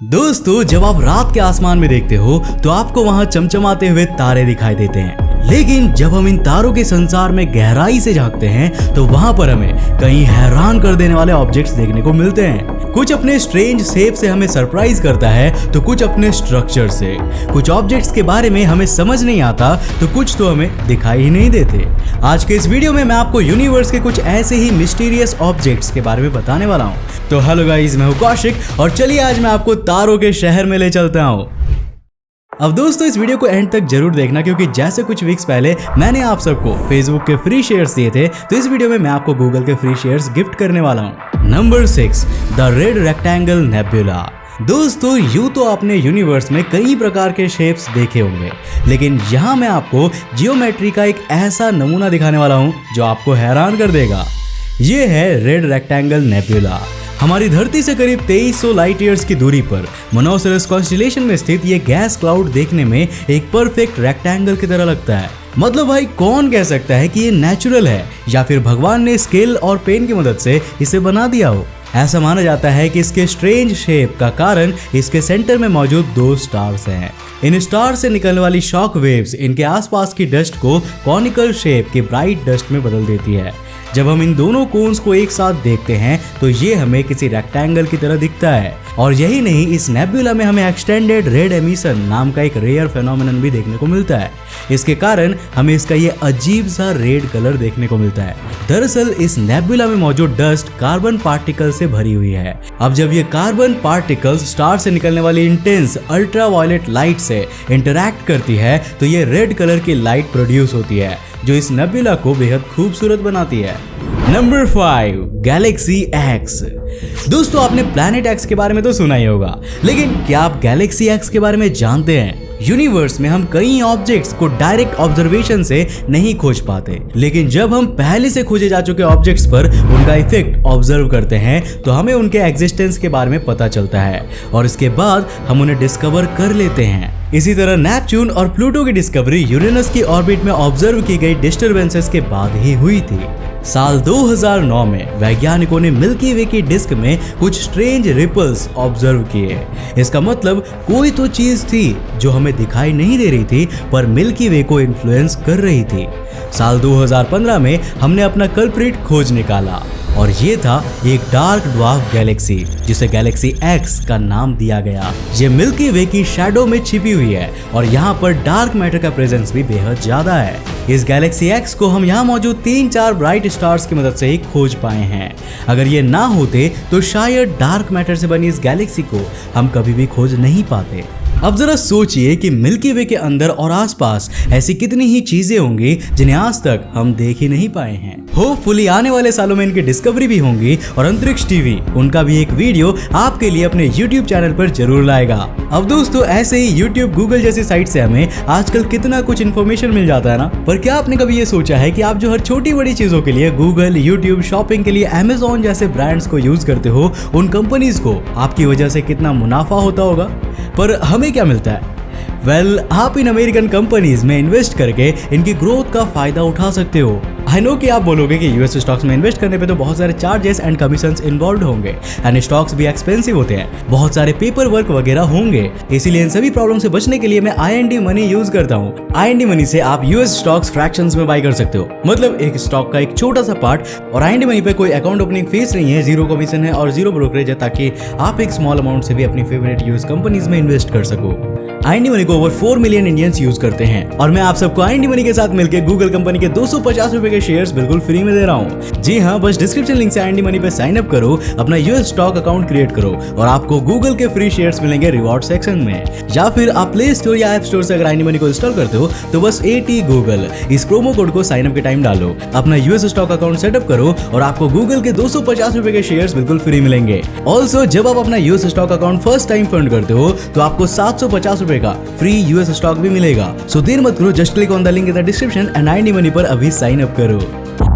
दोस्तों, जब आप रात के आसमान में देखते हो तो आपको वहां चमचमाते हुए तारे दिखाई देते हैं, लेकिन जब हम इन तारों के संसार में गहराई से झांकते हैं तो वहां पर हमें कई हैरान कर देने वाले ऑब्जेक्ट्स देखने को मिलते हैं। कुछ अपने स्ट्रेंज शेप से हमें सरप्राइज करता है तो कुछ अपने स्ट्रक्चर से। कुछ ऑब्जेक्ट्स के बारे में हमें समझ नहीं आता तो कुछ तो हमें दिखाई ही नहीं देते। आज के इस वीडियो में मैं आपको यूनिवर्स के कुछ ऐसे ही मिस्टीरियस ऑब्जेक्ट्स के बारे में बताने वाला हूँ। तो हेलो गाइस, मैं हूँ कौशिक और चलिए आज मैं आपको तारों के शहर में ले चलता हूँ। अब दोस्तों, इस वीडियो को एंड तक जरूर देखना, क्योंकि जैसे कुछ वीक्स पहले मैंने आप सबको फेसबुक के फ्री शेयर्स दिए थे, तो इस वीडियो में मैं आपको गूगल के फ्री शेयर्स गिफ्ट करने वाला हूँ। Number 6, the red rectangle nebula. दोस्तों, यूं तो आपने यूनिवर्स में कई प्रकार के शेप्स देखे होंगे, लेकिन यहाँ मैं आपको जियोमेट्री का एक ऐसा नमूना दिखाने वाला हूँ जो आपको हैरान कर देगा। ये है रेड रेक्टेंगल नेबुला। हमारी धरती से करीब 2300 लाइट ईयर्स की दूरी पर मोनोसेरस कॉन्स्टेलेशन में स्थित ये गैस क्लाउड देखने में एक परफेक्ट रेक्टेंगल की तरह लगता है। मतलब भाई, कौन कह सकता है कि ये नेचुरल है या फिर भगवान ने स्केल और पेन की मदद से इसे बना दिया हो। ऐसा माना जाता है कि इसके स्ट्रेंज शेप का कारण इसके सेंटर में मौजूद 2 स्टार्स हैं। इन स्टार से निकलने वाली शॉक वेव्स इनके आसपास की डस्ट को कॉनिकल शेप की ब्राइट डस्ट में बदल देती है। जब हम इन दोनों कोन्स को एक साथ देखते हैं तो ये हमें किसी रेक्टेंगल की तरह दिखता है। और यही नहीं, इस नेबुला में हमें एक्सटेंडेड रेड एमिशन नाम का एक रेयर फेनोमेनन भी देखने को मिलता है। इसके कारण हमें इसका ये अजीब सा रेड कलर देखने को मिलता है। दरअसल इस नेबुला में मौजूद डस्ट कार्बन पार्टिकल से भरी हुई है। अब जब ये कार्बन पार्टिकल्स स्टार से निकलने वाली इंटेंस अल्ट्रावायलेट लाइट से इंटरैक्ट करती है तो ये रेड कलर की लाइट प्रोड्यूस होती है, जो इस नेबुला को बेहद खूबसूरत बनाती है। Number 5, Galaxy x. दोस्तों, आपने प्लैनेट एक्स के बारे में तो सुना ही होगा, लेकिन क्या आप गैलेक्सी एक्स के बारे में जानते हैं? यूनिवर्स में हम कई ऑब्जेक्ट्स को डायरेक्ट ऑब्जर्वेशन से नहीं खोज पाते, लेकिन जब हम पहले से खोजे जा चुके ऑब्जेक्ट्स पर उनका इफेक्ट ऑब्जर्व करते हैं तो हमें उनके एग्जिस्टेंस के बारे में पता चलता है और इसके बाद हम उन्हें डिस्कवर कर लेते हैं। इसी तरह नेपच्यून और प्लूटो की डिस्कवरी यूरेनस की ऑर्बिट में ऑब्जर्व की गई डिस्टरबेंसेस के बाद ही हुई थी। साल 2009 में वैज्ञानिकों ने मिल्की वे की डिस्क में कुछ स्ट्रेंज रिपल्स ऑब्जर्व किए। इसका मतलब कोई तो चीज थी जो हमें दिखाई नहीं दे रही थी पर मिल्की वे को इन्फ्लुएंस कर रही थी। साल 2015 में हमने अपना कल्प्रिट खोज निकाला और ये था एक डार्क ड्वार्फ गैलेक्सी, जिसे गैलेक्सी एक्स का नाम दिया गया। ये मिल्की वे की शैडो में छिपी हुई है और यहाँ पर डार्क मैटर का प्रेजेंस भी बेहद ज्यादा है। इस गैलेक्सी एक्स को हम यहाँ मौजूद 3-4 ब्राइट स्टार्स की मदद से ही खोज पाए हैं। अगर ये ना होते तो शायद डार्क मैटर से बनी इस गैलेक्सी को हम कभी भी खोज नहीं पाते। अब जरा सोचिए कि मिल्की वे के अंदर और आसपास ऐसी कितनी ही चीजें होंगी जिन्हें आज तक हम देख ही नहीं पाए हैं। होपफुली आने वाले सालों में इनकी डिस्कवरी भी होंगी और अंतरिक्ष टीवी उनका भी एक वीडियो आपके लिए अपने YouTube चैनल पर जरूर लाएगा। अब दोस्तों, ऐसे ही YouTube, Google जैसी साइट से हमें आजकल कितना कुछ इन्फॉर्मेशन मिल जाता है ना। पर क्या आपने कभी ये सोचा है कि आप जो हर छोटी बड़ी चीजों के लिए Google, YouTube, शॉपिंग के लिए Amazon जैसे ब्रांड्स को यूज करते हो, उन कंपनीज को आपकी वजह से कितना मुनाफा होता होगा? पर हमें क्या मिलता है? आप इन अमेरिकन कंपनीज में इन्वेस्ट करके इनकी ग्रोथ का फायदा उठा सकते हो। आई नो कि आप बोलोगे कि यूएस स्टॉक्स में इन्वेस्ट करने पे तो बहुत सारे चार्जेस एंड कमीशंस इन्वॉल्व होंगे एंड स्टॉक्स भी एक्सपेंसिव होते हैं, बहुत सारे पेपर वर्क वगैरह होंगे। इसीलिए इन सभी प्रॉब्लम से बचने के लिए मैं IND मनी यूज करता हूँ। IND मनी से आप यूएस स्टॉक्स फ्रैक्शंस में बाय कर सकते हो, मतलब एक स्टॉक का एक छोटा सा पार्ट। और IND मनी पे कोई अकाउंट ओपनिंग फीस नहीं है, 0 कमीशन है और 0 ब्रोकरेज है, ताकि आप एक स्मॉल अमाउंट से भी अपनी फेवरेट यूएस कंपनीज में इन्वेस्ट कर सको। IND मनी को ओवर 4 मिलियन इंडियंस यूज करते हैं और मैं आप सबको IND मनी के साथ मिलकर गूगल कंपनी के 250 रुपए के शेयर्स बिल्कुल फ्री में दे रहा हूँ। जी हाँ, बस डिस्क्रिप्शन लिंक से IND मनी पे साइन अप करो, अपना यूएस स्टॉक अकाउंट क्रिएट करो और आपको गूगल के फ्री शेयर्स मिलेंगे रिवॉर्ड सेक्शन में। या फिर आप प्ले स्टोर या ऐप स्टोर से अगर IND मनी को इंस्टॉल करते हो तो बस AT गूगल इस प्रोमो कोड को साइन अप के टाइम डालो, अपना यूएस स्टॉक अकाउंट सेटअप करो और आपको गूगल के 250 रुपए के शेयर्स बिल्कुल फ्री मिलेंगे। ऑल्सो जब आप अपना US stock account first time fund करते हो तो आपको 750 रुपए का फ्री यूएस स्टॉक भी मिलेगा। सो देर मत करो, just click on the link in the description and IND money पर अभी साइन अप करो।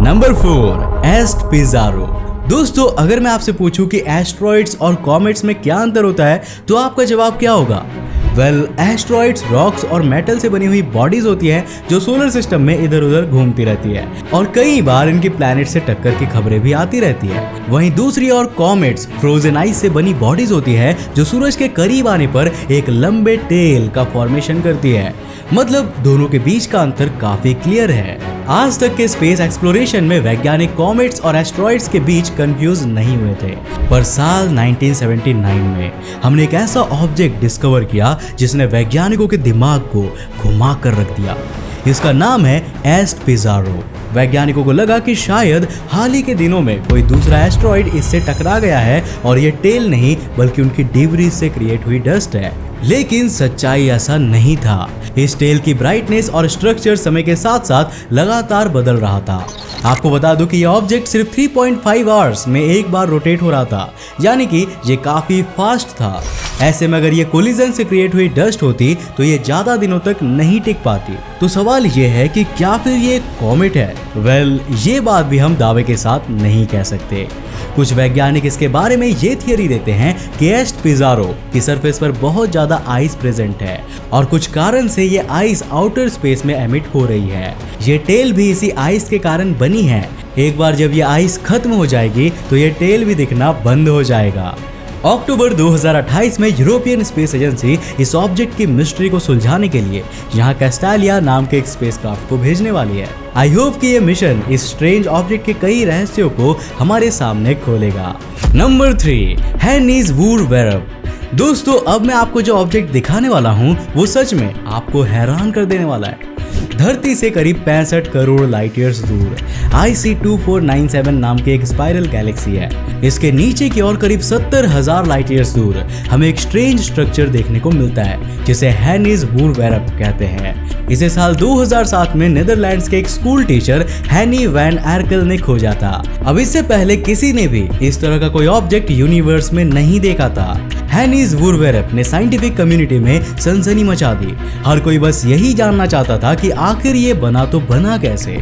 Number 4, Est Pizarro. दोस्तों, अगर मैं आपसे पूछूं कि एस्ट्रॉइड्स और कॉमेट्स में क्या अंतर होता है तो आपका जवाब क्या होगा? एस्ट्रॉइड्स रॉक्स और मेटल से बनी हुई बॉडीज होती हैं जो सोलर सिस्टम में इधर उधर घूमती रहती है और कई बार इनकी प्लैनेट से टक्कर की खबरें भी आती रहती है। वहीं दूसरी ओर कॉमेट्स फ्रोजन आइस से बनी बॉडीज होती है जो सूरज के करीब आने पर एक लंबे टेल का फॉर्मेशन करती है। मतलब दोनों के बीच का अंतर काफी क्लियर है। आज तक के स्पेस एक्सप्लोरेशन में वैज्ञानिक कॉमेट्स और एस्ट्रॉइड्स के बीच कंफ्यूज नहीं हुए थे, पर साल 1979 में हमने एक ऐसा ऑब्जेक्ट डिस्कवर किया जिसने वैज्ञानिकों के दिमाग को घुमा कर रख दिया। इसका नाम है एस्ट पिज़ारो। वैज्ञानिकों को लगा कि शायद हाल ही के दिनों में कोई दूसरा एस्ट्रॉइड इससे टकरा गया है और ये टेल नहीं बल्कि उनकी डिब्रीज से क्रिएट हुई डस्ट है। लेकिन सच्चाई ऐसा नहीं था। इस टेल की ब्राइटनेस और स्ट्रक्चर समय के साथ साथ लगातार बदल रहा था। आपको बता दूं कि यह ऑब्जेक्ट सिर्फ 3.5 आवर्स में एक बार रोटेट हो रहा था, यानी कि ये काफी फास्ट था। ऐसे में अगर ये कोलिजन से क्रिएट हुई डस्ट होती तो ये ज्यादा दिनों तक नहीं टिक पाती। तो सवाल ये है कि क्या फिर ये कॉमेट है? ये बात भी हम दावे के साथ नहीं कह सकते। कुछ वैज्ञानिक इसके बारे में ये थियरी देते हैं कि एस्ट पिज़ारो की सरफेस पर बहुत ज्यादा आइस प्रेजेंट है और कुछ कारण से ये आइस आउटर स्पेस में एमिट हो रही है। ये टेल भी इसी आइस के कारण बनी है। एक बार जब ये आइस खत्म हो जाएगी तो ये टेल भी दिखना बंद हो जाएगा। अक्टूबर 2028 में यूरोपियन स्पेस एजेंसी इस ऑब्जेक्ट की मिस्ट्री को सुलझाने के लिए यहाँ कैस्टालिया नाम के एक स्पेसक्राफ्ट को भेजने वाली है। आई होप कि ये मिशन इस स्ट्रेंज ऑब्जेक्ट के कई रहस्यों को हमारे सामने खोलेगा। Number 3, Hinis वूर वेरब। दोस्तों, अब मैं आपको जो ऑब्जेक्ट दिखाने वाला हूँ वो सच में आपको हैरान कर देने वाला है। धरती से करीब 65 करोड़ लाइट ईयर्स दूर IC2497 नाम की एक स्पाइरल गैलेक्सी है। इसके नीचे की ओर करीब 70,000 लाइट ईयर्स दूर हमें एक स्ट्रेंज स्ट्रक्चर देखने को मिलता है जिसे हेनिस वूर वेरब कहते हैं। इसे साल 2007 में नीदरलैंड्स के एक स्कूल टीचर हैनी वैन एर्कल ने खोजा था। अब इससे पहले किसी ने भी इस तरह का कोई ऑब्जेक्ट यूनिवर्स में नहीं देखा था। हेनिस वूर वेरब ने साइंटिफिक कम्युनिटी में सनसनी मचा दी। हर कोई बस यही जानना चाहता था कि आखिर ये बना तो बना कैसे।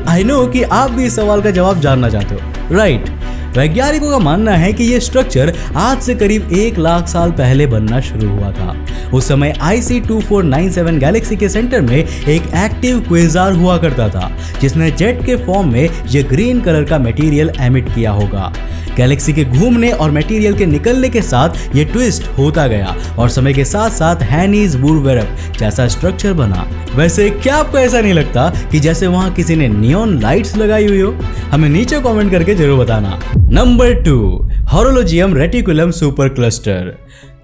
आई नो कि आप भी इस सवाल का जवाब जानना चाहते हो, राइट? वैज्ञानिकों का मानना है कि यह स्ट्रक्चर आज से करीब 1 लाख साल पहले बनना शुरू हुआ था। उस समय IC2497 गैलेक्सी के सेंटर में एक एक्टिव क्वेज़ार हुआ करता था जिसने जेट के फॉर्म में ये ग्रीन कलर का मटेरियल एमिट किया होगा। गैलेक्सी के घूमने और मटेरियल के निकलने के साथ ये ट्विस्ट होता गया और समय के साथ साथ हेनिस वूर वेरब जैसा स्ट्रक्चर बना। वैसे क्या आपको ऐसा नहीं लगता कि जैसे वहां किसी ने नियॉन लाइट्स लगाई हुई हो? हमें नीचे कमेंट करके जरूर बताना। Number 2, Horologium Reticulum super cluster.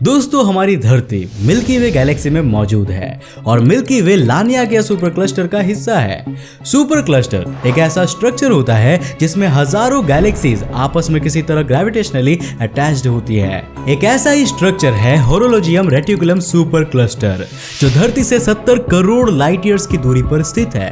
दोस्तों, हमारी धरती मिल्की वे गैलेक्सी में मौजूद है और मिल्की वे लानिया सुपर क्लस्टर का हिस्सा है। सुपर क्लस्टर एक ऐसा स्ट्रक्चर होता है जिसमें हजारों गैलेक्सीज आपस में किसी तरह ग्रेविटेशनली अटैच्ड होती है। एक ऐसा ही स्ट्रक्चर है होरोलोजियम रेटिकुलम सुपर क्लस्टर जो धरती से 70 करोड़ लाइट ईयर्स की दूरी पर स्थित है।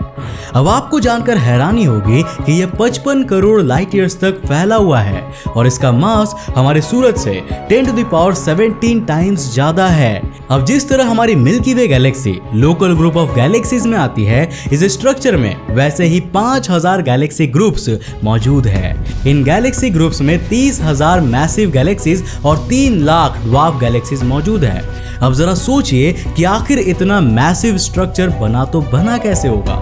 अब आपको जानकर हैरानी होगी कि यह 55 करोड़ लाइट ईयर्स तक फैला हुआ है और इसका मास हमारे सूरज से 10⁻17 टाइम्स ज्यादा है। अब जिस तरह हमारी milky way Galaxy local group of galaxies में आती है, इस स्ट्रक्चर में वैसे ही 5000 गैलेक्सी ग्रुप्स मौजूद है। इन गैलेक्सी ग्रुप्स में 30,000 मैसिव गैलेक्सीज और 3 लाख ड्वार्फ गैलेक्सीज मौजूद है। अब जरा सोचिए कि आखिर इतना मैसिव स्ट्रक्चर बना तो बना कैसे होगा।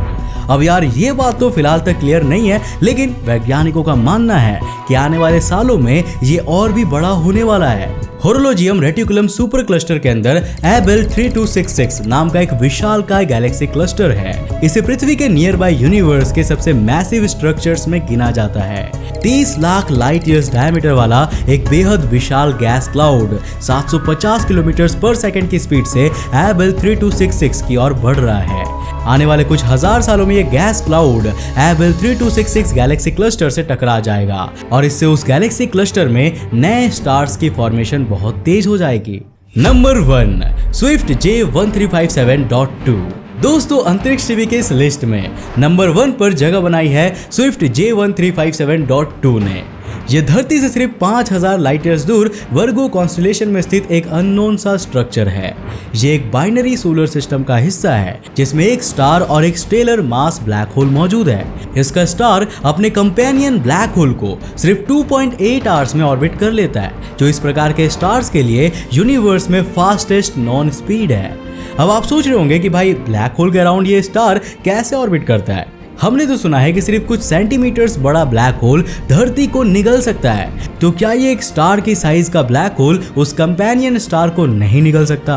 अब यार ये बात तो फिलहाल तक क्लियर नहीं है, लेकिन वैज्ञानिकों का मानना है कि आने वाले सालों में ये और भी बड़ा होने वाला है। होरोलोजियम रेटिकुलम सुपर क्लस्टर के अंदर एबेल 3266 नाम का एक विशालकाय गैलेक्सी क्लस्टर है। इसे पृथ्वी के नियर बाय यूनिवर्स के सबसे मैसिव स्ट्रक्चर्स में गिना जाता है। 30 लाख लाइट ईयर्स डायमीटर वाला एक बेहद विशाल गैस क्लाउड 750 किलोमीटर पर सेकंड की स्पीड से एबेल 3266 की ओर बढ़ रहा है। आने वाले कुछ हजार सालों में ये gas cloud Abel 3266 Galaxy cluster से टकरा जाएगा और इससे उस गैलेक्सी क्लस्टर में नए स्टार्स की फॉर्मेशन बहुत तेज हो जाएगी। Number 1, Swift J1357.2। दोस्तों, अंतरिक्ष टीवी के इस लिस्ट में नंबर 1 पर जगह बनाई है स्विफ्ट J1357.2 ने। ये धरती से सिर्फ 5000 लाइट ईयर्स दूर वर्गो कॉन्स्टेलेशन में स्थित एक अननोन सा स्ट्रक्चर है। ये एक बाइनरी सोलर सिस्टम का हिस्सा है जिसमें एक स्टार और एक स्टेलर मास ब्लैक होल मौजूद है। इसका स्टार अपने कंपेनियन ब्लैक होल को सिर्फ 2.8 आवर्स में ऑर्बिट कर लेता है, जो इस प्रकार के स्टार्स के लिए यूनिवर्स में फास्टेस्ट नॉन स्पीड है। अब आप सोच रहे होंगे कि भाई ब्लैक होल के अराउंड ये स्टार कैसे ऑर्बिट करता है। हमने तो सुना है कि सिर्फ कुछ सेंटीमीटर्स बड़ा ब्लैक होल धरती को निगल सकता है, तो क्या ये एक स्टार की साइज का ब्लैक होल उस कंपेनियन स्टार को नहीं निगल सकता?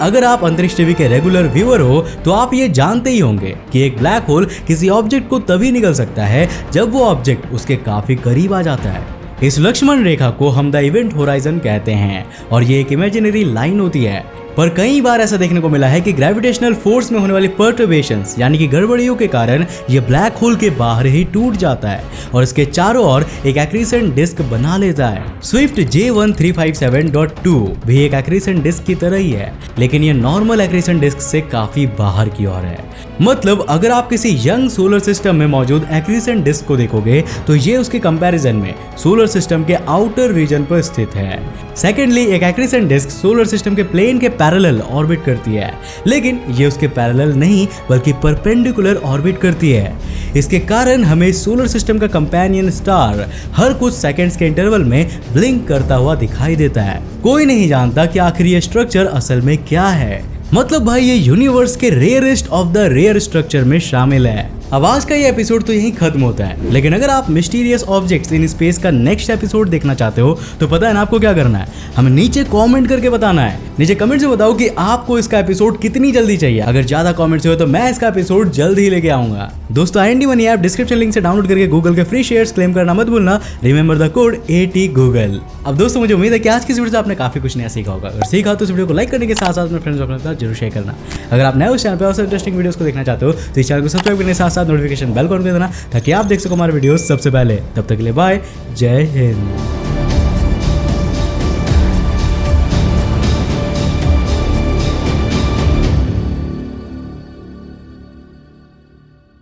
अगर आप अंतरिक्ष टीवी के रेगुलर व्यूअर हो तो आप ये जानते ही होंगे कि एक ब्लैक होल किसी ऑब्जेक्ट को तभी निगल सकता है जब वो ऑब्जेक्ट उसके काफी करीब आ जाता है। इस लक्ष्मण रेखा को हम द इवेंट होराइजन कहते हैं और ये एक इमेजिनरी लाइन होती है, पर कई बार ऐसा देखने को मिला है कि ग्रेविटेशनल फोर्स में होने वाली पर्टर्बेशंस यानी कि गड़बड़ियों के कारण ये ब्लैक होल के बाहर ही टूट जाता है और इसके चारों ओर एक एक्रीसेंट डिस्क बना लेता है। स्विफ्ट J1357.2 भी एक एक्रीसेंट डिस्क की तरह ही है, लेकिन ये नॉर्मल एक्रीसेंट डिस्क से काफी बाहर की ओर है। मतलब अगर आप किसी यंग सोलर सिस्टम में मौजूद एक्रीसेंट डिस्क को देखोगे तो ये उसके कंपैरिजन में सोलर सिस्टम के आउटर रीजन पर स्थित है। सेकेंडली, एक एक्रीसेंट डिस्क सोलर सिस्टम के प्लेन के पैरेलल ऑर्बिट करती है, लेकिन ये उसके पैरेलल नहीं बल्कि परपेंडिकुलर ऑर्बिट करती है। इसके कारण हमें सोलर सिस्टम का कंपेनियन स्टार हर कुछ सेकंड्स के इंटरवल में ब्लिंक करता हुआ दिखाई देता है। कोई नहीं जानता कि आखिर ये स्ट्रक्चर असल में क्या है। मतलब भाई ये यूनिवर्स के rarest of the rare structure में शामिल है। अब आज का ये एपिसोड तो यहीं खत्म होता है, लेकिन अगर आप मिस्टीरियस ऑब्जेक्ट्स इन स्पेस का नेक्स्ट एपिसोड देखना चाहते हो तो पता है ना आपको क्या करना है, हमें नीचे कमेंट करके बताना है। नीचे कमेंट से बताओ कि आपको इसका एपिसोड कितनी जल्दी चाहिए। अगर ज्यादा कमेंट्स हो तो मैं इसका एपिसोड जल्द ही लेके आऊंगा। दोस्तों, IND money app description link से डाउनलोड करके गूगल के फ्री शेयर्स क्लेम करना मत भूलना। Remember the code ATGoogle। अब दोस्तों, मुझे उम्मीद है कि आज की इस वीडियो से आपने काफी कुछ नया सीखा होगा। अगर सीखा तो इस वीडियो को लाइक करने के साथ साथ अपने फ्रेंड्स अपने साथ जरूर शेयर करना। अगर आप नए उस चैनल पर इंटरेस्टिंग वीडियोस को देखना चाहते हो तो इस चैनल को सब्सक्राइब करने के साथ साथ नोटिफिकेशन बेल को ऑन कर देना ताकि आप देख सको हमारे वीडियोस सबसे पहले। तब तक के लिए बाय, जय हिंद।